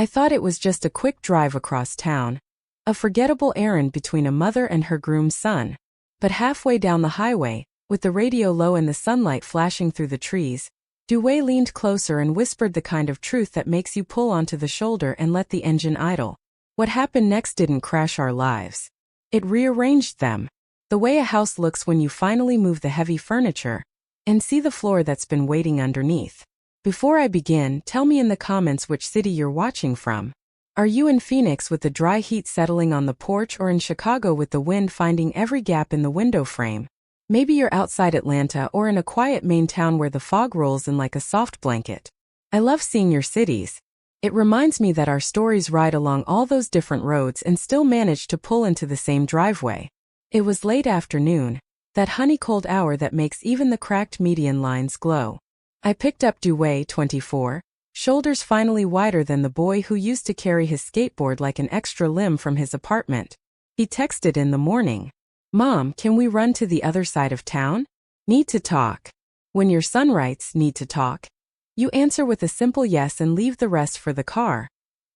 I thought it was just a quick drive across town. A forgettable errand between a mother and her groomed son. But halfway down the highway, with the radio low and the sunlight flashing through the trees, Dewey leaned closer and whispered the kind of truth that makes you pull onto the shoulder and let the engine idle. What happened next didn't crash our lives. It rearranged them. The way a house looks when you finally move the heavy furniture and see the floor that's been waiting underneath. Before I begin, tell me in the comments which city you're watching from. Are you in Phoenix with the dry heat settling on the porch, or in Chicago with the wind finding every gap in the window frame? Maybe you're outside Atlanta or in a quiet Maine town where the fog rolls in like a soft blanket. I love seeing your cities. It reminds me that our stories ride along all those different roads and still manage to pull into the same driveway. It was late afternoon, that honey-cold hour that makes even the cracked median lines glow. I picked up Dewey, 24, shoulders finally wider than the boy who used to carry his skateboard like an extra limb from his apartment. He texted in the morning, "Mom, can we run to the other side of town? Need to talk." When your son writes, "need to talk," you answer with a simple yes and leave the rest for the car,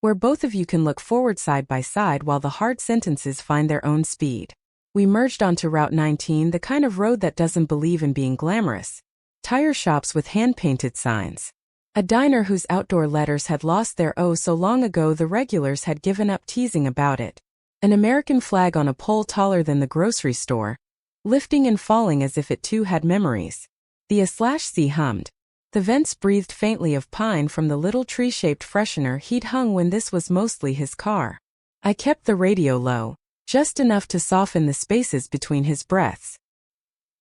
where both of you can look forward side by side while the hard sentences find their own speed. We merged onto Route 19, the kind of road that doesn't believe in being glamorous. Tire shops with hand-painted signs. A diner whose outdoor letters had lost their O so long ago the regulars had given up teasing about it. An American flag on a pole taller than the grocery store, lifting and falling as if it too had memories. The A/C hummed. The vents breathed faintly of pine from the little tree-shaped freshener he'd hung when this was mostly his car. I kept the radio low, just enough to soften the spaces between his breaths.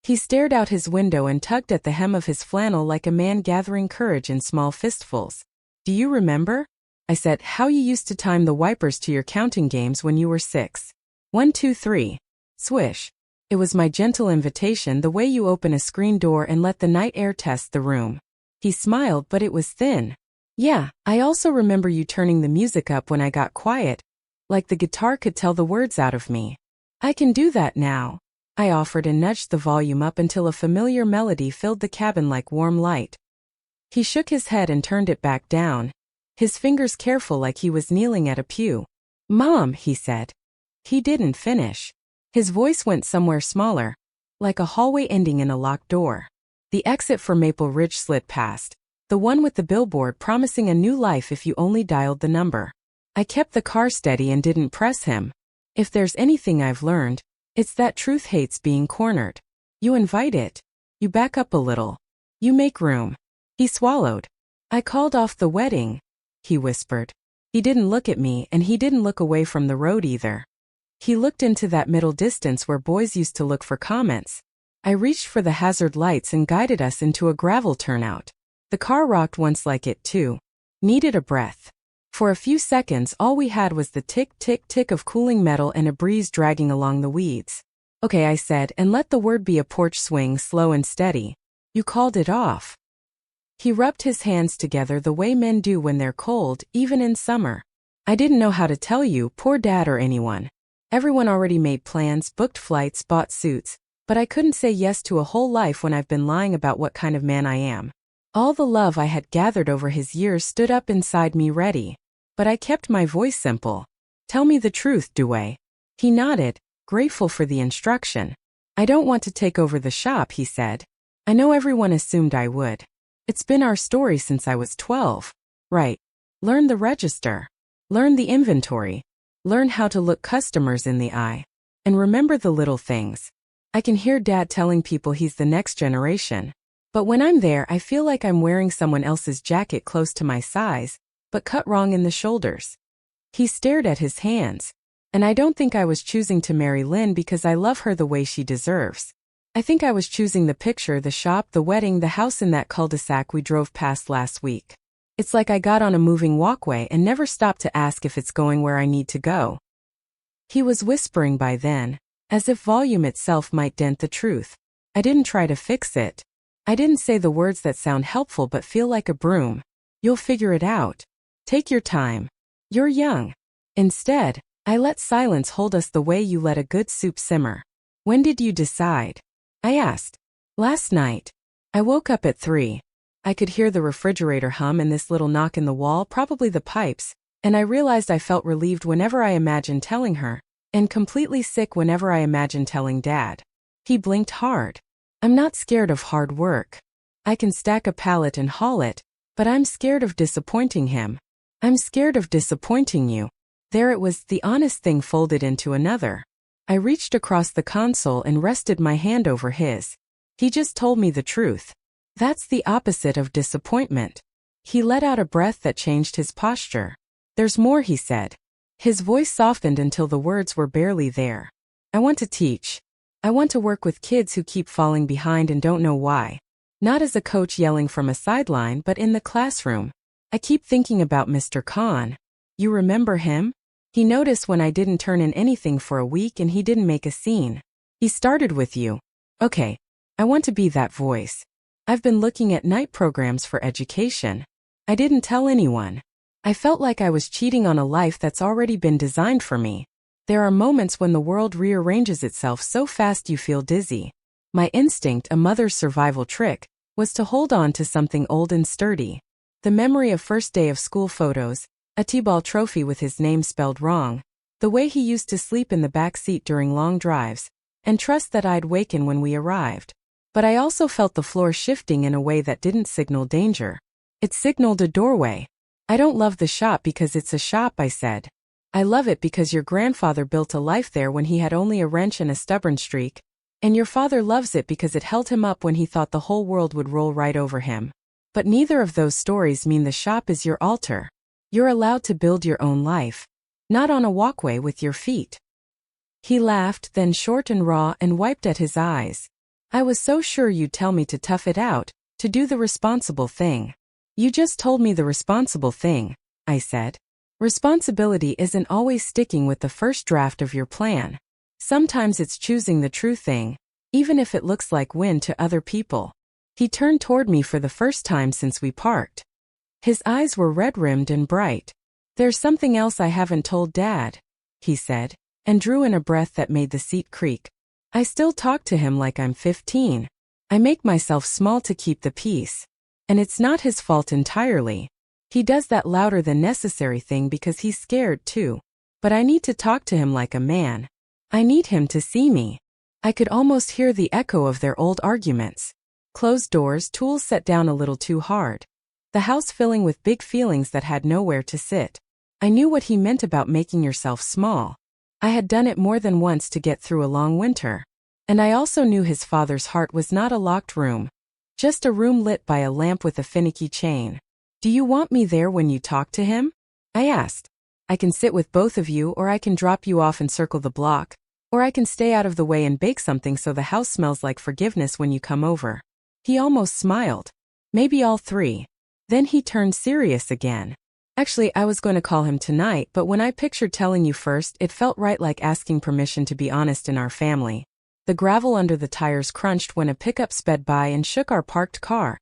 He stared out his window and tugged at the hem of his flannel like a man gathering courage in small fistfuls. "Do you remember?" I said, "how you used to time the wipers to your counting games when you were 6? 1, 2, 3. Swish." It was my gentle invitation, the way you open a screen door and let the night air test the room. He smiled, but it was thin. "Yeah, I also remember you turning the music up when I got quiet, like the guitar could tell the words out of me." "I can do that now," I offered and nudged the volume up until a familiar melody filled the cabin like warm light. He shook his head and turned it back down, his fingers careful like he was kneeling at a pew. "Mom," he said. He didn't finish. His voice went somewhere smaller, like a hallway ending in a locked door. The exit for Maple Ridge slid past, the one with the billboard promising a new life if you only dialed the number. I kept the car steady and didn't press him. If there's anything I've learned, it's that truth hates being cornered. You invite it. You back up a little. You make room. He swallowed. "I called off the wedding," he whispered. He didn't look at me, and he didn't look away from the road either. He looked into that middle distance where boys used to look for comments. I reached for the hazard lights and guided us into a gravel turnout. The car rocked once like it too. Needed a breath. For a few seconds all we had was the tick-tick-tick of cooling metal and a breeze dragging along the weeds. "Okay," I said, and let the word be a porch swing, slow and steady. "You called it off." He rubbed his hands together the way men do when they're cold, even in summer. "I didn't know how to tell you, poor Dad or anyone. Everyone already made plans, booked flights, bought suits, but I couldn't say yes to a whole life when I've been lying about what kind of man I am." All the love I had gathered over his years stood up inside me ready. But I kept my voice simple. "Tell me the truth, Dewey." He nodded, grateful for the instruction. "I don't want to take over the shop," he said. "I know everyone assumed I would. It's been our story since I was 12. Right. Learn the register. Learn the inventory. Learn how to look customers in the eye. And remember the little things. I can hear Dad telling people he's the next generation. But when I'm there, I feel like I'm wearing someone else's jacket close to my size, but cut wrong in the shoulders." He stared at his hands. "And I don't think I was choosing to marry Lynn because I love her the way she deserves. I think I was choosing the picture, the shop, the wedding, the house in that cul-de-sac we drove past last week. It's like I got on a moving walkway and never stopped to ask if it's going where I need to go." He was whispering by then, as if volume itself might dent the truth. I didn't try to fix it. I didn't say the words that sound helpful but feel like a broom. "You'll figure it out. Take your time. You're young." Instead, I let silence hold us the way you let a good soup simmer. "When did you decide?" I asked. "Last night. I woke up at 3. I could hear the refrigerator hum and this little knock in the wall, probably the pipes, and I realized I felt relieved whenever I imagined telling her, and completely sick whenever I imagined telling Dad. He blinked hard. I'm not scared of hard work. I can stack a pallet and haul it, but I'm scared of disappointing him. I'm scared of disappointing you. There it was, the honest thing folded into another. I reached across the console and rested my hand over his. He just told me the truth. That's the opposite of disappointment. He let out a breath that changed his posture. There's more, he said. His voice softened until the words were barely there. I want to teach. I want to work with kids who keep falling behind and don't know why. Not as a coach yelling from a sideline, but in the classroom. I keep thinking about Mr. Khan. You remember him? He noticed when I didn't turn in anything for a week and he didn't make a scene. He started with you. Okay. I want to be that voice. I've been looking at night programs for education. I didn't tell anyone. I felt like I was cheating on a life that's already been designed for me. There are moments when the world rearranges itself so fast you feel dizzy. My instinct, a mother's survival trick, was to hold on to something old and sturdy. The memory of first day of school photos, a T-ball trophy with his name spelled wrong, the way he used to sleep in the back seat during long drives, and trust that I'd waken when we arrived. But I also felt the floor shifting in a way that didn't signal danger. It signaled a doorway. I don't love the shop because it's a shop, I said. I love it because your grandfather built a life there when he had only a wrench and a stubborn streak, and your father loves it because it held him up when he thought the whole world would roll right over him. But neither of those stories mean the shop is your altar. You're allowed to build your own life. Not on a walkway with your feet. He laughed, then short and raw, and wiped at his eyes. I was so sure you'd tell me to tough it out, to do the responsible thing. You just told me the responsible thing, I said. Responsibility isn't always sticking with the first draft of your plan. Sometimes it's choosing the true thing, even if it looks like wind to other people. He turned toward me for the first time since we parked. His eyes were red-rimmed and bright. There's something else I haven't told Dad, he said, and drew in a breath that made the seat creak. I still talk to him like I'm 15. I make myself small to keep the peace. And it's not his fault entirely. He does that louder than necessary thing because he's scared too. But I need to talk to him like a man. I need him to see me. I could almost hear the echo of their old arguments. Closed doors, tools set down a little too hard. The house filling with big feelings that had nowhere to sit. I knew what he meant about making yourself small. I had done it more than once to get through a long winter. And I also knew his father's heart was not a locked room. Just a room lit by a lamp with a finicky chain. Do you want me there when you talk to him? I asked. I can sit with both of you, or I can drop you off and circle the block. Or I can stay out of the way and bake something so the house smells like forgiveness when you come over. He almost smiled. Maybe all three. Then he turned serious again. Actually, I was going to call him tonight, but when I pictured telling you first, it felt right, like asking permission to be honest in our family. The gravel under the tires crunched when a pickup sped by and shook our parked car.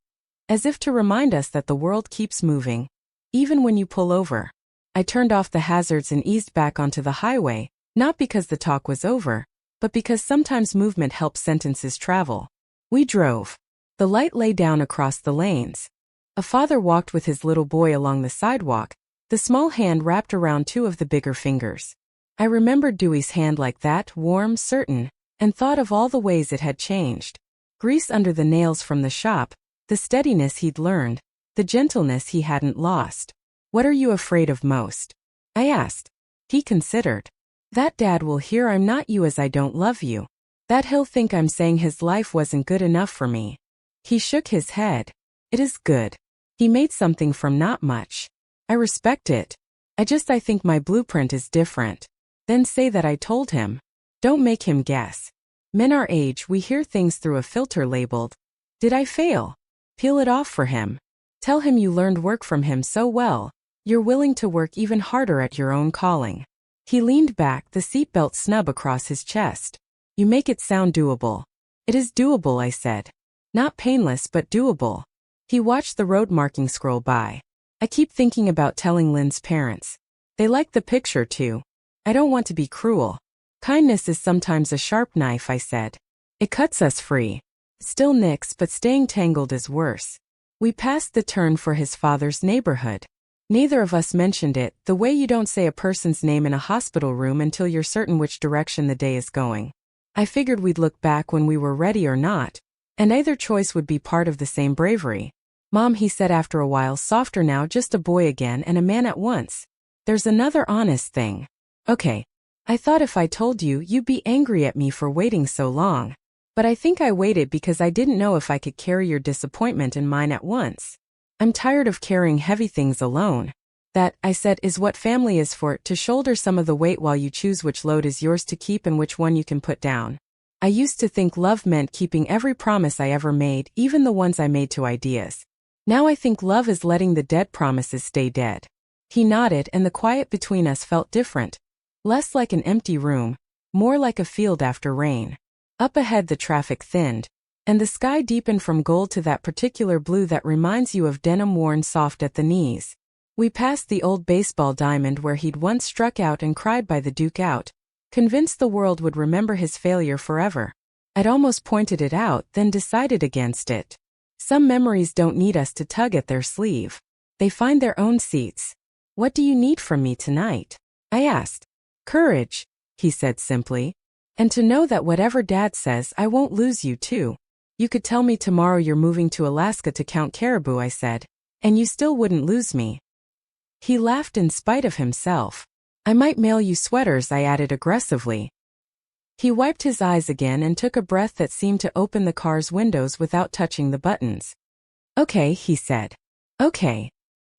As if to remind us that the world keeps moving, even when you pull over. I turned off the hazards and eased back onto the highway, not because the talk was over, but because sometimes movement helps sentences travel. We drove. The light lay down across the lanes. A father walked with his little boy along the sidewalk, the small hand wrapped around two of the bigger fingers. I remembered Dewey's hand like that, warm, certain, and thought of all the ways it had changed. Grease under the nails from the shop, the steadiness he'd learned, the gentleness he hadn't lost. What are you afraid of most? I asked. He considered. That Dad will hear I'm not you, as I don't love you. That he'll think I'm saying his life wasn't good enough for me. He shook his head. It is good. He made something from not much. I respect it. I think my blueprint is different. Then say that I told him. Don't make him guess. Men our age, we hear things through a filter labeled, did I fail? Peel it off for him. Tell him you learned work from him so well, you're willing to work even harder at your own calling. He leaned back, the seatbelt snub across his chest. You make it sound doable. It is doable, I said. Not painless, but doable. He watched the road marking scroll by. I keep thinking about telling Lynn's parents. They like the picture too. I don't want to be cruel. Kindness is sometimes a sharp knife, I said. It cuts us free. Still nicks, but staying tangled is worse. We passed the turn for his father's neighborhood. Neither of us mentioned it, the way you don't say a person's name in a hospital room until you're certain which direction the day is going. I figured we'd look back when we were ready or not, and either choice would be part of the same bravery. Mom, he said after a while, softer now, just a boy again and a man at once. There's another honest thing. Okay. I thought if I told you, you'd be angry at me for waiting so long. But I think I waited because I didn't know if I could carry your disappointment and mine at once. I'm tired of carrying heavy things alone. That, I said, is what family is for, to shoulder some of the weight while you choose which load is yours to keep and which one you can put down. I used to think love meant keeping every promise I ever made, even the ones I made to ideas. Now I think love is letting the dead promises stay dead. He nodded, and the quiet between us felt different. Less like an empty room, more like a field after rain. Up ahead the traffic thinned, and the sky deepened from gold to that particular blue that reminds you of denim worn soft at the knees. We passed the old baseball diamond where he'd once struck out and cried by the Duke out, convinced the world would remember his failure forever. I'd almost pointed it out, then decided against it. Some memories don't need us to tug at their sleeve. They find their own seats. What do you need from me tonight? I asked. Courage, he said simply. And to know that whatever Dad says, I won't lose you too. You could tell me tomorrow you're moving to Alaska to count caribou, I said, and you still wouldn't lose me. He laughed in spite of himself. I might mail you sweaters, I added aggressively. He wiped his eyes again and took a breath that seemed to open the car's windows without touching the buttons. Okay, he said. Okay.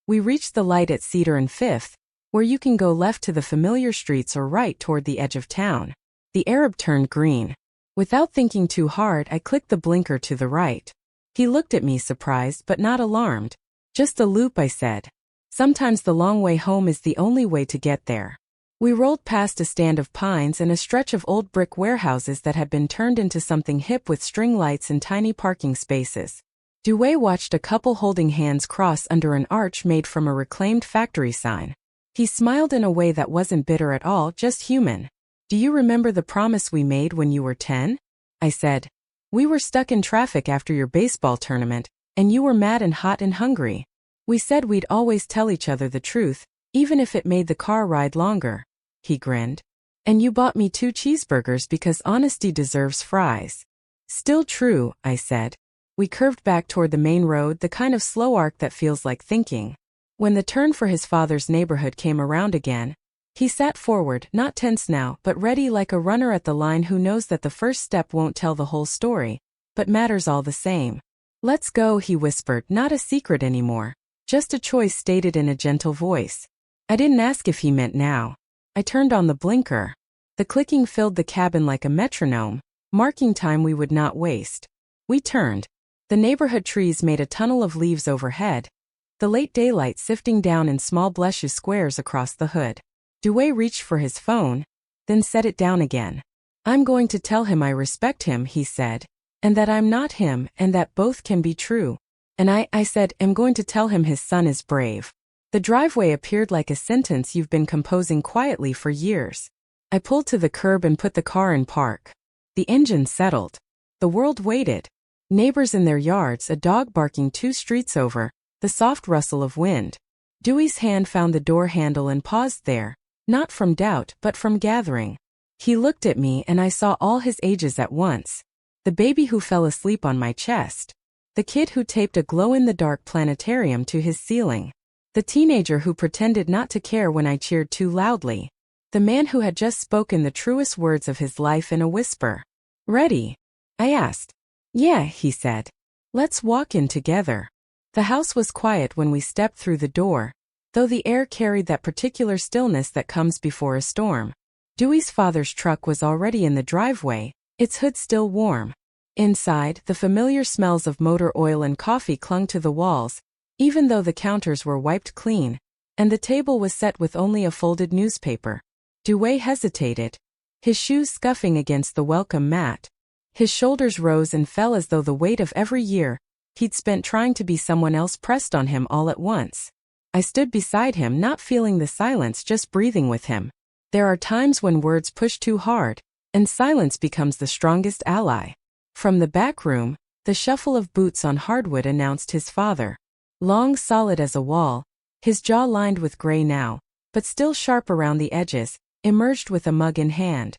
We reached the light at Cedar and Fifth, where you can go left to the familiar streets or right toward the edge of town. The Arab turned green. Without thinking too hard, I clicked the blinker to the right. He looked at me surprised but not alarmed. Just a loop, I said. Sometimes the long way home is the only way to get there. We rolled past a stand of pines and a stretch of old brick warehouses that had been turned into something hip with string lights and tiny parking spaces. Dewey watched a couple holding hands cross under an arch made from a reclaimed factory sign. He smiled in a way that wasn't bitter at all, just human. Do you remember the promise we made when you were 10? I said. We were stuck in traffic after your baseball tournament, and you were mad and hot and hungry. We said we'd always tell each other the truth, even if it made the car ride longer. He grinned. And you bought me 2 cheeseburgers because honesty deserves fries. Still true, I said. We curved back toward the main road, the kind of slow arc that feels like thinking. When the turn for his father's neighborhood came around again, he sat forward, not tense now, but ready like a runner at the line who knows that the first step won't tell the whole story, but matters all the same. Let's go, he whispered, not a secret anymore, just a choice stated in a gentle voice. I didn't ask if he meant now. I turned on the blinker. The clicking filled the cabin like a metronome, marking time we would not waste. We turned. The neighborhood trees made a tunnel of leaves overhead, the late daylight sifting down in small bluish squares across the hood. Dewey reached for his phone, then set it down again. I'm going to tell him I respect him, he said, and that I'm not him, and that both can be true. And I said, am going to tell him his son is brave. The driveway appeared like a sentence you've been composing quietly for years. I pulled to the curb and put the car in park. The engine settled. The world waited. Neighbors in their yards, a dog barking 2 streets over, the soft rustle of wind. Dewey's hand found the door handle and paused there. Not from doubt, but from gathering. He looked at me and I saw all his ages at once. The baby who fell asleep on my chest. The kid who taped a glow-in-the-dark planetarium to his ceiling. The teenager who pretended not to care when I cheered too loudly. The man who had just spoken the truest words of his life in a whisper. Ready? I asked. Yeah, he said. Let's walk in together. The house was quiet when we stepped through the door, though the air carried that particular stillness that comes before a storm. Dewey's father's truck was already in the driveway, its hood still warm. Inside, the familiar smells of motor oil and coffee clung to the walls, even though the counters were wiped clean, and the table was set with only a folded newspaper. Dewey hesitated, his shoes scuffing against the welcome mat. His shoulders rose and fell as though the weight of every year he'd spent trying to be someone else pressed on him all at once. I stood beside him, not feeling the silence, just breathing with him. There are times when words push too hard, and silence becomes the strongest ally. From the back room, the shuffle of boots on hardwood announced his father. Long, solid as a wall, his jaw lined with gray now, but still sharp around the edges, emerged with a mug in hand.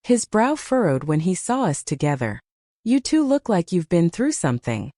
His brow furrowed when he saw us together. "You two look like you've been through something,"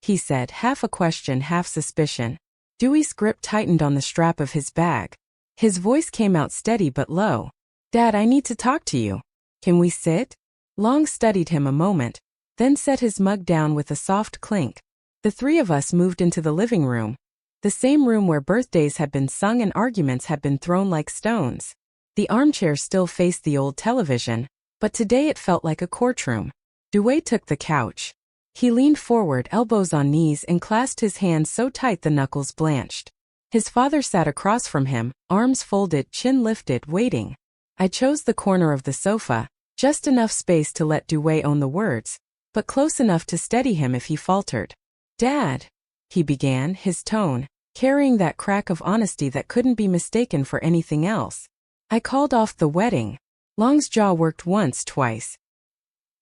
he said, half a question, half suspicion. Dewey's grip tightened on the strap of his bag. His voice came out steady but low. "Dad, I need to talk to you. Can we sit?" Long studied him a moment, then set his mug down with a soft clink. The three of us moved into the living room, the same room where birthdays had been sung and arguments had been thrown like stones. The armchair still faced the old television, but today it felt like a courtroom. Dewey took the couch. He leaned forward, elbows on knees, and clasped his hands so tight the knuckles blanched. His father sat across from him, arms folded, chin lifted, waiting. I chose the corner of the sofa, just enough space to let Dewey own the words, but close enough to steady him if he faltered. "Dad," he began, his tone carrying that crack of honesty that couldn't be mistaken for anything else. "I called off the wedding." Long's jaw worked once, twice.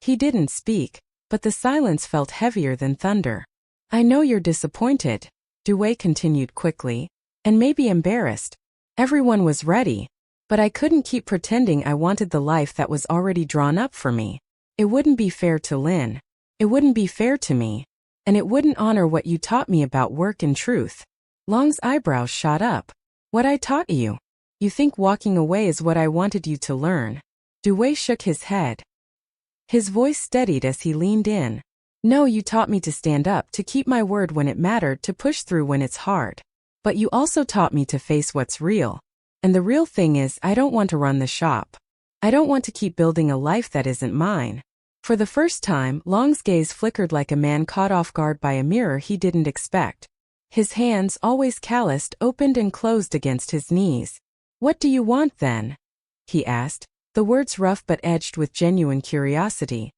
He didn't speak, but the silence felt heavier than thunder. "I know you're disappointed," Dewey continued quickly, "and maybe embarrassed. Everyone was ready, but I couldn't keep pretending I wanted the life that was already drawn up for me. It wouldn't be fair to Lynn. It wouldn't be fair to me. And it wouldn't honor what you taught me about work and truth." Long's eyebrows shot up. "What I taught you? You think walking away is what I wanted you to learn?" Dewey shook his head. His voice steadied as he leaned in. "No, you taught me to stand up, to keep my word when it mattered, to push through when it's hard. But you also taught me to face what's real. And the real thing is, I don't want to run the shop. I don't want to keep building a life that isn't mine." For the first time, Long's gaze flickered like a man caught off guard by a mirror he didn't expect. His hands, always calloused, opened and closed against his knees. "What do you want then?" he asked, the words rough but edged with genuine curiosity.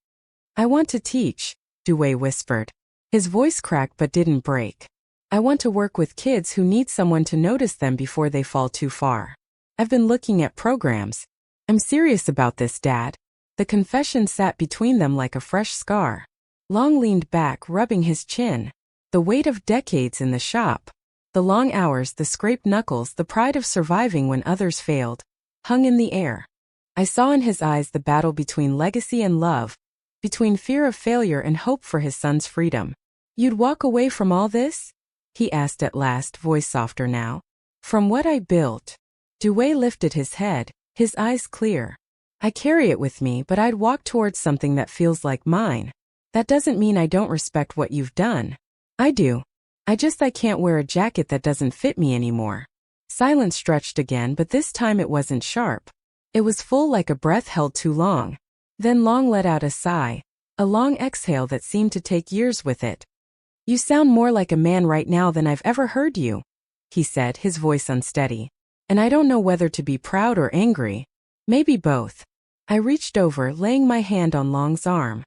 "I want to teach," Dewey whispered. His voice cracked but didn't break. "I want to work with kids who need someone to notice them before they fall too far. I've been looking at programs. I'm serious about this, Dad." The confession sat between them like a fresh scar. Long leaned back, rubbing his chin. The weight of decades in the shop, the long hours, the scraped knuckles, the pride of surviving when others failed, hung in the air. I saw in his eyes the battle between legacy and love, between fear of failure and hope for his son's freedom. "You'd walk away from all this?" he asked at last, voice softer now. "From what I built?" Dewey lifted his head, his eyes clear. "I carry it with me, but I'd walk towards something that feels like mine. That doesn't mean I don't respect what you've done. I do. I can't wear a jacket that doesn't fit me anymore." Silence stretched again, but this time it wasn't sharp. It was full, like a breath held too long. Then Long let out a sigh, a long exhale that seemed to take years with it. "You sound more like a man right now than I've ever heard you," he said, his voice unsteady. "And I don't know whether to be proud or angry. Maybe both." I reached over, laying my hand on Long's arm.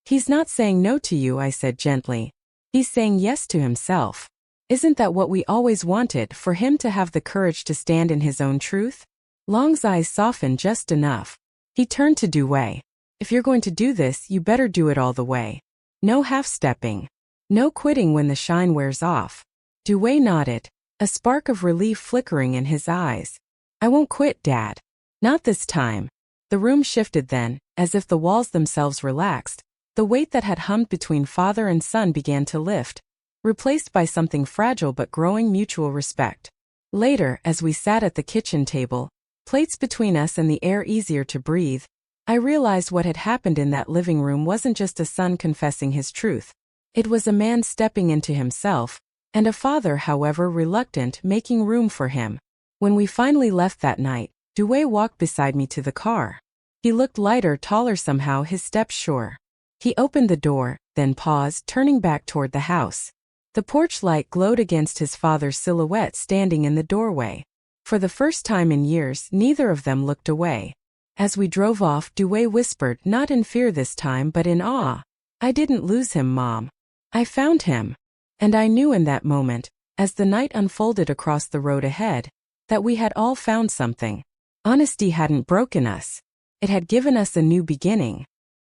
"He's not saying no to you," I said gently. "He's saying yes to himself. Isn't that what we always wanted, for him to have the courage to stand in his own truth?" Long's eyes softened just enough. He turned to Dewey. "If you're going to do this, you better do it all the way. No half-stepping. No quitting when the shine wears off." Dewey nodded, a spark of relief flickering in his eyes. "I won't quit, Dad. Not this time." The room shifted then, as if the walls themselves relaxed. The weight that had hummed between father and son began to lift, replaced by something fragile but growing: mutual respect. Later, as we sat at the kitchen table, plates between us and the air easier to breathe, I realized what had happened in that living room wasn't just a son confessing his truth. It was a man stepping into himself, and a father, however reluctant, making room for him. When we finally left that night, Dewey walked beside me to the car. He looked lighter, taller somehow, his steps sure. He opened the door, then paused, turning back toward the house. The porch light glowed against his father's silhouette standing in the doorway. For the first time in years, neither of them looked away. As we drove off, Dewey whispered, not in fear this time but in awe, "I didn't lose him, Mom. I found him." And I knew in that moment, as the night unfolded across the road ahead, that we had all found something. Honesty hadn't broken us. It had given us a new beginning.